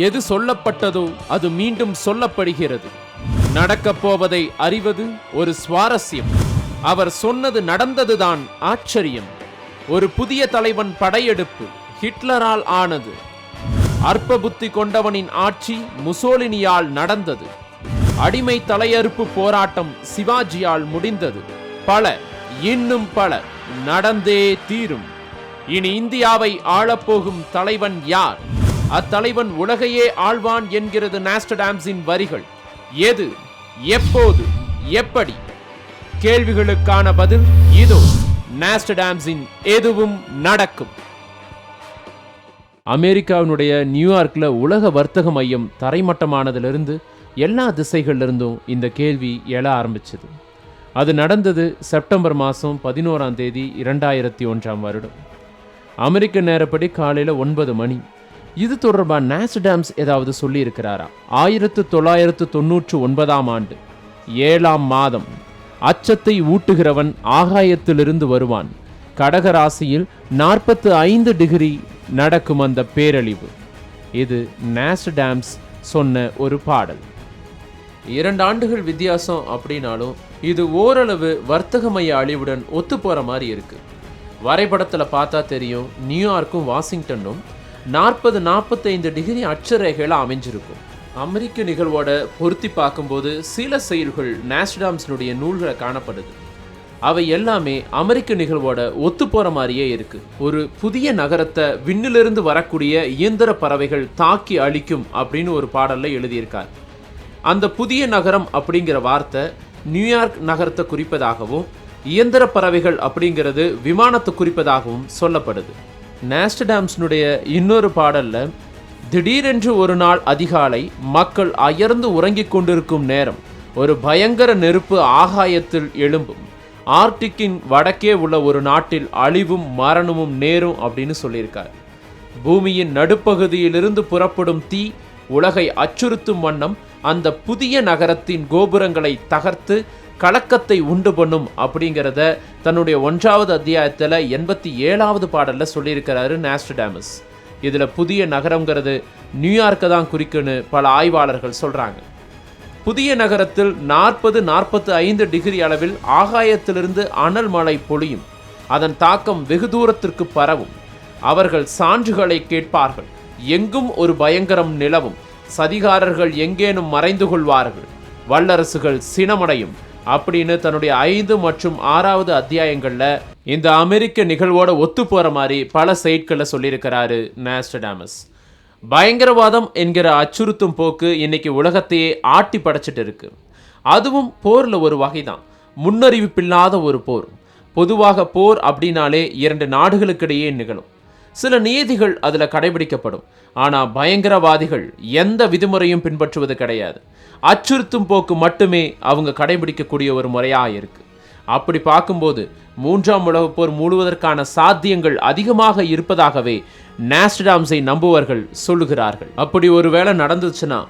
எது சொல்லப்பட்டதோ அது மீண்டும் சொல்லப்படுகிறது. நடக்கப் போவதை அறிவது ஒரு சுவாரஸ்யம். அவர் சொன்னது நடந்ததுதான் ஆச்சரியம். ஒரு புதிய தலைவன் படையெடுப்பு ஹிட்லரால் ஆனது. அற்ப புத்தி கொண்டவனின் ஆட்சி முசோலினியால் நடந்தது. அடிமை தலையறுப்பு போராட்டம் சிவாஜியால் முடிந்தது. பல, இன்னும் பல நடந்தே தீரும். இனி இந்தியாவை ஆளப்போகும் தலைவன் யார்? அத்தலைவன் உலகையே ஆழ்வான் என்கிறது நாஸ்டடாம்ஸின் வரிகள். எது, எப்போது, எப்படி? கேள்விகளுக்கான பதில் இதோ நாஸ்டடாம்ஸின் எதுவும் நடக்கும். அமெரிக்காவினுடைய நியூயார்க்கில் உலக வர்த்தக மையம் தரைமட்டமானதிலிருந்து எல்லா திசைகளிலிருந்தும் இந்த கேள்வி எழ ஆரம்பிச்சது. அது நடந்தது செப்டம்பர் மாதம் 11ஆம் தேதி 2001 அமெரிக்க நேரப்படி காலையில் 9 மணி. இது தொடர்பாக நாஸ்டடாம்ஸ் ஏதாவது சொல்லி இருக்கிறாரா? 1999ஆம் ஆண்டு 7ஆம் மாதம் அச்சத்தை ஊட்டுகிறவன் ஆகாயத்திலிருந்து வருவான். கடகராசியில் 45 டிகிரி நடக்கும் அந்த பேரழிவு. இது நாஸ்டடாம்ஸ் சொன்ன ஒரு பாடல். 2 ஆண்டுகள் வித்தியாசம் அப்படின்னாலும் இது ஓரளவு வர்த்தக மைய அழிவுடன் ஒத்து போற மாதிரி இருக்கு. வரைபடத்தில் பார்த்தா தெரியும், நியூயார்க்கும் வாஷிங்டனும் 40-45 டிகிரி அட்சரேகையில் அமைஞ்சிருக்கும். அமெரிக்க நிகழ்வோட பொருத்தி பார்க்கும்போது சில செயல்கள் நாஸ்டடாம்ஸினுடைய நூல்களை காணப்படுது. அவை எல்லாமே அமெரிக்க நிகழ்வோட ஒத்து போற மாதிரியே இருக்கு. ஒரு புதிய நகரத்தை விண்ணிலிருந்து வரக்கூடிய இயந்திர பறவைகள் தாக்கி அழிக்கும் அப்படின்னு ஒரு பாடல்ல எழுதியிருக்கார். அந்த புதிய நகரம் அப்படிங்கிற வார்த்தை நியூயார்க் நகரத்தை குறிப்பதாகவும், இயந்திர பறவைகள் அப்படிங்கிறது விமானத்தை குறிப்பதாகவும் சொல்லப்படுது. நாஸ்டடாம்ஸினுடைய இன்னொரு பாடல்ல, திடீரென்று ஒரு நாள் அதிகாலை மக்கள் அயர்ந்து உறங்கிக் கொண்டிருக்கும் நேரம் ஒரு பயங்கர நெருப்பு ஆகாயத்தில் எழும்பும். ஆர்டிக்கின் வடக்கே உள்ள ஒரு நாட்டில் அழிவும் மரணமும் நேரும் அப்படின்னு சொல்லியிருக்கார். பூமியின் நடுப்பகுதியிலிருந்து புறப்படும் தீ உலகை அச்சுறுத்தும் வண்ணம் அந்த புதிய நகரத்தின் கோபுரங்களை தகர்த்து கலக்கத்தை உண்டு பண்ணும் அப்படிங்கிறத தன்னுடைய 1வது அத்தியாயத்தில் 87வது பாடல்ல சொல்லியிருக்கிறாரு நாஸ்டடாமஸ். இதுல புதிய நகரம்ங்கிறது நியூயார்க்கை தான் குறிக்குன்னு பல ஆய்வாளர்கள் சொல்றாங்க. புதிய நகரத்தில் 40-45 டிகிரி அளவில் ஆகாயத்திலிருந்து அனல் மழை பொழியும். அதன் தாக்கம் வெகு தூரத்திற்கு பரவும். அவர்கள் சான்றுகளை கேட்பார்கள். எங்கும் ஒரு பயங்கரம் நிலவும். சதிகாரர்கள் எங்கேனும் மறைந்து கொள்வார்கள். வல்லரசுகள் சினமடையும் அப்படின்னு தன்னுடைய 5 மற்றும் 6வது அத்தியாயங்கள்ல இந்த அமெரிக்க நிகழ்வோட ஒத்து போற மாதிரி பல சைட்களை சொல்லியிருக்கிறாரு நாஸ்டடாமஸ். பயங்கரவாதம் என்கிற அச்சுறுத்தும் போக்கு இன்னைக்கு உலகத்தையே ஆட்டி படைச்சிட்டு இருக்கு. அதுவும் போர்ல ஒரு வகைதான். முன்னறிவிப்பில்லாத ஒரு போர். பொதுவாக போர் அப்படின்னாலே 2 நாடுகளுக்கிடையே நிகழும். சில நியதிகள் அதுல கடைபிடிக்கப்படும். ஆனா பயங்கரவாதிகள் எந்த விதிமுறையும் பின்பற்றுவது கிடையாது. அச்சுறுத்தும் போக்கு மட்டுமே அவங்க கடைபிடிக்கக்கூடிய ஒரு முறையா இருக்கு. அப்படி பார்க்கும்போது 3ஆம் உலகப் போர் மூடுவதற்கான சாத்தியங்கள் அதிகமாக இருப்பதாகவே நாஸ்டடாம்ஸை நம்புவர்கள் சொல்லுகிறார்கள். அப்படி ஒரு வேளை நடந்துச்சுன்னா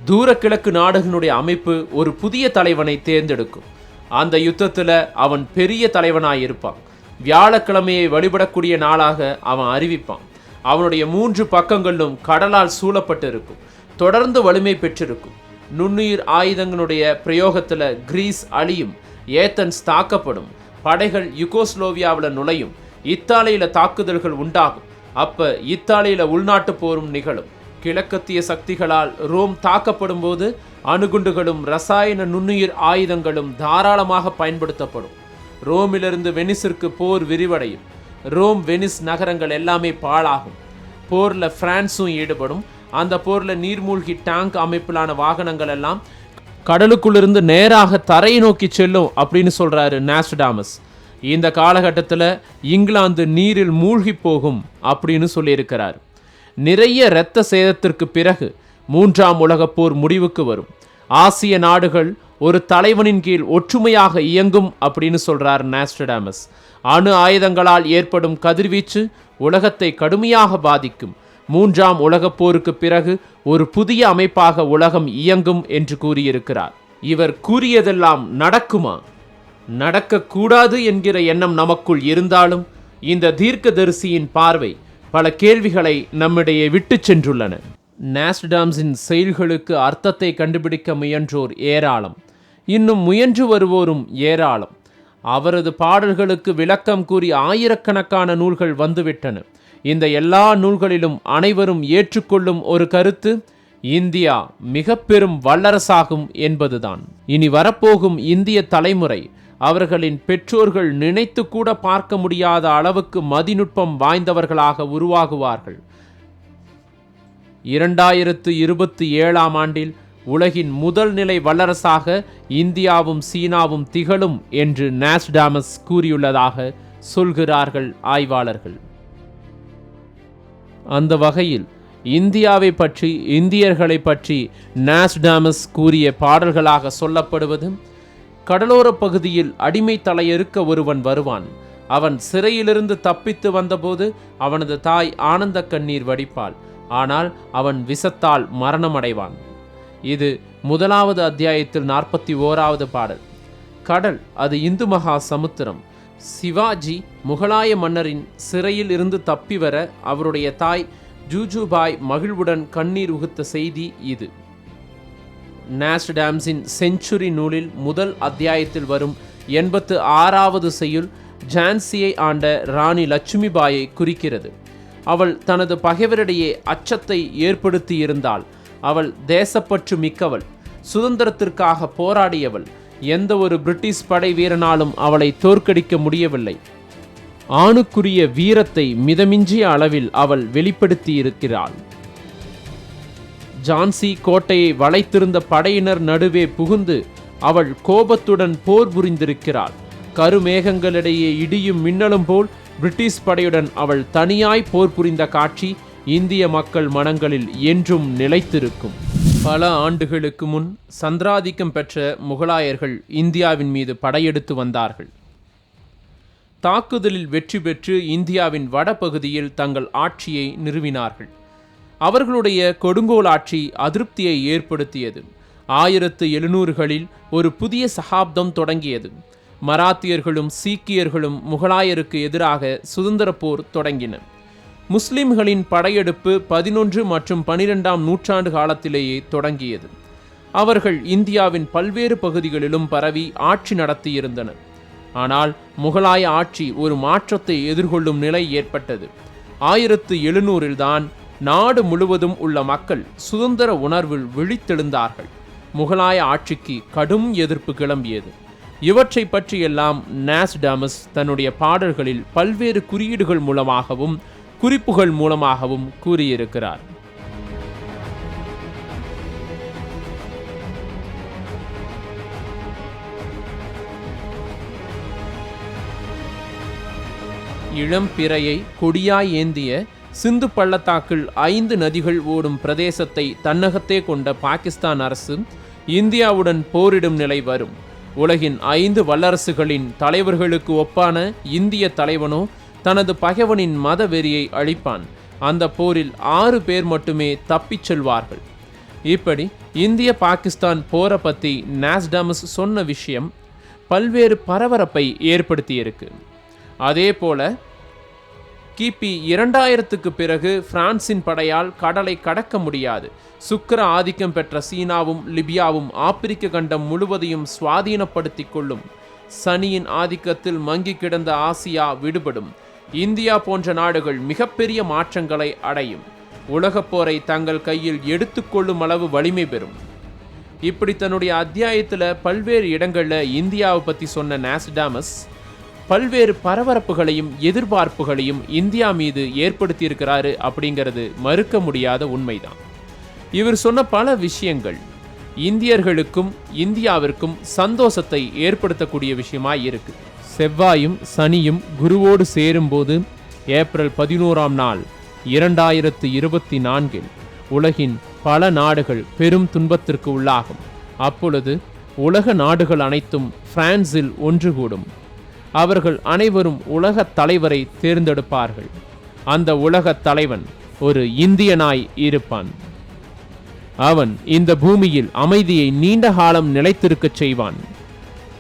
தூர கிழக்கு நாடுகளுடைய அமைப்பு ஒரு புதிய தலைவனை தேர்ந்தெடுக்கும். அந்த யுத்தத்துல அவன் பெரிய தலைவனாயிருப்பான். வியாழக்கிழமையை வழிபடக்கூடிய நாளாக அவன் அறிவிப்பான். அவனுடைய 3 பக்கங்களிலும் கடலால் சூழப்பட்டு இருக்கும். தொடர்ந்து வலிமை பெற்றிருக்கும். நுண்ணுயிர் ஆயுதங்களுடைய பிரயோகத்துல கிரீஸ் அழியும். ஏத்தன்ஸ் தாக்கப்படும். படைகள் யுகோஸ்லோவியாவில் நுழையும். இத்தாலியில தாக்குதல்கள் உண்டாகும். அப்ப இத்தாலியில உள்நாட்டு போரும் நிகழும். கிழக்கத்திய சக்திகளால் ரோம் தாக்கப்படும் போது அணுகுண்டுகளும் ரசாயன நுண்ணுயிர் ஆயுதங்களும் தாராளமாக பயன்படுத்தப்படும். ரோமிலிருந்து வெனிஸிற்கு போர் விரிவடையும். ரோம் வெனிஸ் நகரங்கள் எல்லாமே பாழாகும். போர்ல பிரான்ஸும் ஈடுபடும். அந்த போர்ல நீர்மூழ்கி டேங்க் அமைப்பிலான வாகனங்கள் எல்லாம் கடலுக்குள்ளிருந்து நேராக தரையை நோக்கி செல்லும் அப்படின்னு சொல்றாரு நாஸ்டடாமஸ். இந்த காலகட்டத்தில் இங்கிலாந்து நீரில் மூழ்கி போகும் அப்படின்னு சொல்லியிருக்கிறார். நிறைய இரத்த சேதத்திற்கு பிறகு 3ஆம் உலகப் போர் முடிவுக்கு வரும். ஆசிய நாடுகள் ஒரு தலைவனின் கீழ் ஒற்றுமையாக இயங்கும் அப்படின்னு சொல்றார் நாஸ்டடாமஸ். அணு ஆயுதங்களால் ஏற்படும் கதிர்வீச்சு உலகத்தை கடுமையாக பாதிக்கும். 3ஆம் உலகப் போருக்கு பிறகு ஒரு புதிய அமைப்பாக உலகம் இயங்கும் என்று கூறியிருக்கிறார். இவர் கூறியதெல்லாம் நடக்குமா? நடக்கக்கூடாது என்கிற எண்ணம் நமக்குள் இருந்தாலும் இந்த தீர்க்கதரிசியின் பார்வை பல கேள்விகளை நம்மிடையே விட்டு சென்றுள்ளன. நாஸ்டாம்ஸின் செயல்களுக்கு அர்த்தத்தை கண்டுபிடிக்க முயன்றோர் ஏராளம், இன்னும் முயன்று வருவோரும் ஏராளம். அவரது பாடல்களுக்கு விளக்கம் கூறி ஆயிரக்கணக்கான நூல்கள் வந்துவிட்டன. இந்த எல்லா நூல்களிலும் அனைவரும் ஏற்றுக்கொள்ளும் ஒரு கருத்து, இந்தியா மிக பெரும் வல்லரசாகும் என்பதுதான். இனி வரப்போகும் இந்திய தலைமுறை அவர்களின் பெற்றோர்கள் நினைத்து கூட பார்க்க முடியாத அளவுக்கு மதிநுட்பம் வாய்ந்தவர்களாக உருவாகுவார்கள். 2027ஆம் ஆண்டில் உலகின் முதல் நிலை வல்லரசாக இந்தியாவும் சீனாவும் திகழும் என்று நாஸ்டாமஸ் கூறியுள்ளதாக சொல்கிறார்கள் ஆய்வாளர்கள். அந்த வகையில் இந்தியாவை பற்றி, இந்தியர்களை பற்றி நாஸ்டாமஸ் கூறிய பாடல்களாக சொல்லப்படுவது, கடலோர பகுதியில் அடிமை தலையறுக்க ஒருவன் வருவான். அவன் சிறையிலிருந்து தப்பித்து வந்தபோது அவனது தாய் ஆனந்த கண்ணீர் வடிப்பாள். ஆனால் அவன் விஷத்தால் மரணமடைவான். இது 1வது அத்தியாயத்தில் 41வது பாடல். கடல் அது இந்து மகா சமுத்திரம். சிவாஜி முகலாய மன்னரின் சிறையில் இருந்து தப்பி வர அவருடைய தாய் ஜூஜுபாய் மகிழ்வுடன் கண்ணீர் உகுத்த செய்தி இது. நாஸ்டாம்ஸின் செஞ்சுரி நூலில் முதல் அத்தியாயத்தில் வரும் 86வது செய்யுள் ஜான்சியை ஆண்ட ராணி லட்சுமிபாயை குறிக்கிறது. அவள் தனது பகைவரிடையே அச்சத்தை ஏற்படுத்தியிருந்தாள். அவள் தேசப்பற்று மிக்கவள், சுதந்திரத்திற்காக போராடியவள். எந்த ஒரு பிரிட்டிஷ் படை வீரனாலும் அவளை தோற்கடிக்க முடியவில்லை. ஆணுக்குரிய வீரத்தை மிதமிஞ்சிய அளவில் அவள் வெளிப்படுத்தியிருக்கிறாள். ஜான்சி கோட்டையை வளைத்திருந்த படையினர் நடுவே புகுந்து அவள் கோபத்துடன் போர் புரிந்திருக்கிறாள். கருமேகங்களிடையே இடியும் மின்னலும் போல் பிரிட்டிஷ் படையுடன் அவள் தனியாய் போர் புரிந்த காட்சி இந்திய மக்கள் மனங்களில் என்றும் நிலைத்திருக்கும். பல ஆண்டுகளுக்கு முன் சந்திராதிக்கம் பெற்ற முகலாயர்கள் இந்தியாவின் மீது படையெடுத்து வந்தார்கள். தாக்குதலில் வெற்றி பெற்று இந்தியாவின் வடபகுதியில் தங்கள் ஆட்சியை நிறுவினார்கள். அவர்களுடைய கொடுங்கோல் ஆட்சி அதிருப்தியை ஏற்படுத்தியது. 1700களில் ஒரு புதிய சகாப்தம் தொடங்கியது. மராத்தியர்களும் சீக்கியர்களும் முகலாயருக்கு எதிராக சுதந்திர போர் தொடங்கின. முஸ்லிம்களின் படையெடுப்பு 11 மற்றும் 12ஆம் நூற்றாண்டு காலத்திலேயே தொடங்கியது. அவர்கள் இந்தியாவின் பல்வேறு பகுதிகளிலும் பரவி ஆட்சி நடத்தியிருந்தனர். ஆனால் முகலாய ஆட்சி ஒரு மாற்றத்தை எதிர்கொள்ளும் நிலை ஏற்பட்டது. 1700 நாடு முழுவதும் உள்ள மக்கள் சுதந்திர உணர்வில் விழித்தெழுந்தார்கள். முகலாய ஆட்சிக்கு கடும் எதிர்ப்பு கிளம்பியது. இவற்றை பற்றியெல்லாம் நாஸ்டாமஸ் தன்னுடைய பாடல்களில் பல்வேறு குறியீடுகள் மூலமாகவும் குறிப்புகள் மூலமாகவும் கூறியிருக்கிறார். இளம் பிறையை கொடியாய் ஏந்திய சிந்து பள்ளத்தாக்கில் 5 நதிகள் ஓடும் பிரதேசத்தை தன்னகத்தே கொண்ட பாகிஸ்தான் அரசு இந்தியாவுடன் போரிடும் நிலை வரும். உலகின் 5 வல்லரசுகளின் தலைவர்களுக்கு ஒப்பான இந்திய தலைவனோ தனது பகைவனின் மத வெறியை அழிப்பான். அந்த போரில் 6 பேர் மட்டுமே தப்பிச் செல்வார்கள். இப்படி இந்திய பாகிஸ்தான் போரை பற்றி நாஸ்டாமஸ் சொன்ன விஷயம் பல்வேறு பரபரப்பை ஏற்படுத்தியிருக்கு. அதே போல கிபி 2000க்கு பிறகு பிரான்சின் படையால் கடலை கடக்க முடியாது. சுக்கிர ஆதிக்கம் பெற்ற சீனாவும் லிபியாவும் ஆப்பிரிக்க கண்டம் முழுவதையும் சுவாதீனப்படுத்தி கொள்ளும். சனியின் ஆதிக்கத்தில் மங்கி கிடந்த ஆசியா விடுபடும். இந்தியா போன்ற நாடுகள் மிகப்பெரிய மாற்றங்களை அடையும். உலகப் போரை தங்கள் கையில் எடுத்துக்கொள்ளும் அளவு வலிமை பெறும். இப்படி தன்னுடைய அத்தியாயத்தில் பல்வேறு இடங்களில் இந்தியாவை பற்றி சொன்ன நாஸ்டாமஸ் பல்வேறு பரபரப்புகளையும் எதிர்பார்ப்புகளையும் இந்தியா மீது ஏற்படுத்தியிருக்கிறாரு அப்படிங்கிறது மறுக்க முடியாத உண்மைதான். இவர் சொன்ன பல விஷயங்கள் இந்தியர்களுக்கும் இந்தியாவிற்கும் சந்தோஷத்தை ஏற்படுத்தக்கூடிய விஷயமாய் இருக்கு. செவ்வாயும் சனியும் குருவோடு சேரும்போது ஏப்ரல் 11ஆம் நாள் 2024 உலகின் பல நாடுகள் பெரும் துன்பத்திற்கு உள்ளாகும். அப்பொழுது உலக நாடுகள் அனைத்தும் பிரான்சில் ஒன்று கூடும். அவர்கள் அனைவரும் உலகத் தலைவரை தேர்ந்தெடுப்பார்கள். அந்த உலகத் தலைவன் ஒரு இந்தியனாய் இருப்பான். அவன் இந்த பூமியில் அமைதியை நீண்ட காலம் நிலைத்திருக்கச் செய்வான்.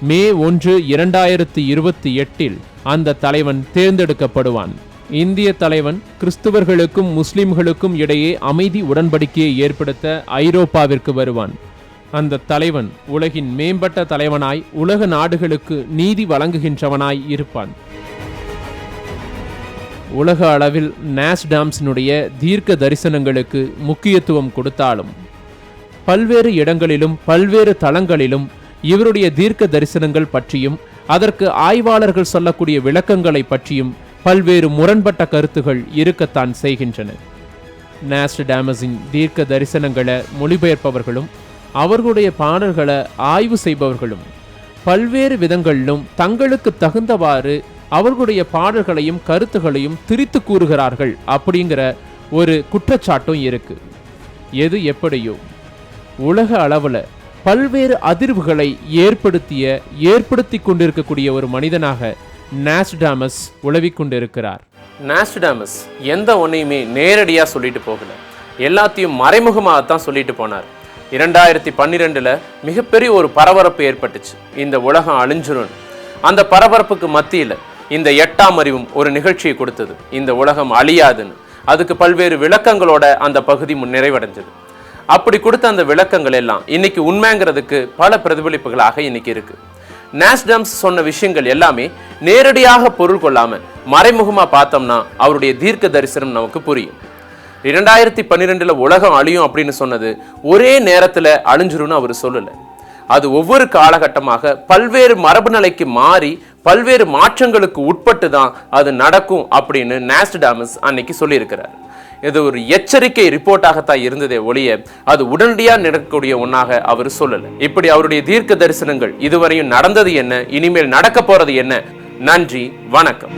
மே 1, 2028 அந்த தலைவன் தேர்ந்தெடுக்கப்படுவான். இந்திய தலைவன் கிறிஸ்துவர்களுக்கும் முஸ்லிம்களுக்கும் இடையே அமைதி உடன்படிக்கையை ஏற்படுத்த ஐரோப்பாவிற்கு வருவான். அந்த தலைவன் உலகின் மேம்பட்ட தலைவனாய் உலக நாடுகளுக்கு நீதி வழங்குகின்றவனாய் இருப்பான். உலக அளவில் நாஸ்டாம்ஸினுடைய தீர்க்க தரிசனங்களுக்கு முக்கியத்துவம் கொடுத்தாலும் பல்வேறு இடங்களிலும் பல்வேறு தளங்களிலும் இவருடைய தீர்க்க தரிசனங்கள் பற்றியும் அதற்கு ஆய்வாளர்கள் சொல்லக்கூடிய விளக்கங்களை பற்றியும் பல்வேறு முரண்பட்ட கருத்துகள் இருக்கத்தான் செய்கின்றன. நாஸ்டாமஸின் தீர்க்க தரிசனங்களை மொழிபெயர்ப்பவர்களும் அவர்களுடைய பாடல்களை ஆய்வு செய்பவர்களும் பல்வேறு விதங்களிலும் தங்களுக்கு தகுந்தவாறு அவர்களுடைய பாடல்களையும் கருத்துகளையும் திரித்து கூறுகிறார்கள் அப்படிங்கிற ஒரு குற்றச்சாட்டும் இருக்கு. எது எப்படியோ உலக அளவில் பல்வேறு அதிர்வுகளை ஏற்படுத்தி கொண்டிருக்கக்கூடிய ஒரு மனிதனாக நாஸ்டாமஸ் உலவிக் கொண்டிருக்கிறார். நாஸ்டாமஸ் எந்த ஒன்றையுமே நேரடியாக சொல்லிட்டு போகல, எல்லாத்தையும் மறைமுகமாகத்தான் சொல்லிட்டு போனார். 2012 மிகப்பெரிய ஒரு பரபரப்பு ஏற்பட்டுச்சு. இந்த உலகம் அழிஞ்சிரும். அந்த பரபரப்புக்கு மத்தியில் இந்த 8ஆம் அறிவும் ஒரு நிகழ்ச்சியை கொடுத்தது. இந்த உலகம் அழியாதுன்னு அதுக்கு பல்வேறு விளக்கங்களோட அந்த பகுதி நிறைவடைஞ்சது. அப்படி கொடுத்த அந்த விளக்கங்கள் எல்லாம் இன்னைக்கு உண்மைங்கிறதுக்கு பல பிரதிபலிப்புகளாக இன்னைக்கு இருக்கு. நாஸ்டாம்ஸ் சொன்ன விஷயங்கள் எல்லாமே நேரடியாக பொருள் கொள்ளாம மறைமுகமா பார்த்தோம்னா அவருடைய தீர்க்க தரிசனம் நமக்கு புரியும். 2012 உலகம் அழியும் அப்படின்னு சொன்னது ஒரே நேரத்துல அழிஞ்சிரும்னு அவர் சொல்லல. அது ஒவ்வொரு காலகட்டமாக பல்வேறு மரபு நிலைக்கு மாறி பல்வேறு மாற்றங்களுக்கு உட்பட்டு தான் அது நடக்கும் அப்படின்னு நாஸ்டாமஸ் அன்னைக்கு சொல்லியிருக்கிறார். இது ஒரு எச்சரிக்கை ரிப்போர்ட்டாகத்தான் இருந்ததே ஒழிய அது உடனடியாக நடக்கக்கூடிய ஒன்றாக அவர் சொல்லலை. இப்படி அவருடைய தீர்க்க தரிசனங்கள் இதுவரையும் நடந்தது என்ன, இனிமேல் நடக்க போறது என்ன? நன்றி, வணக்கம்.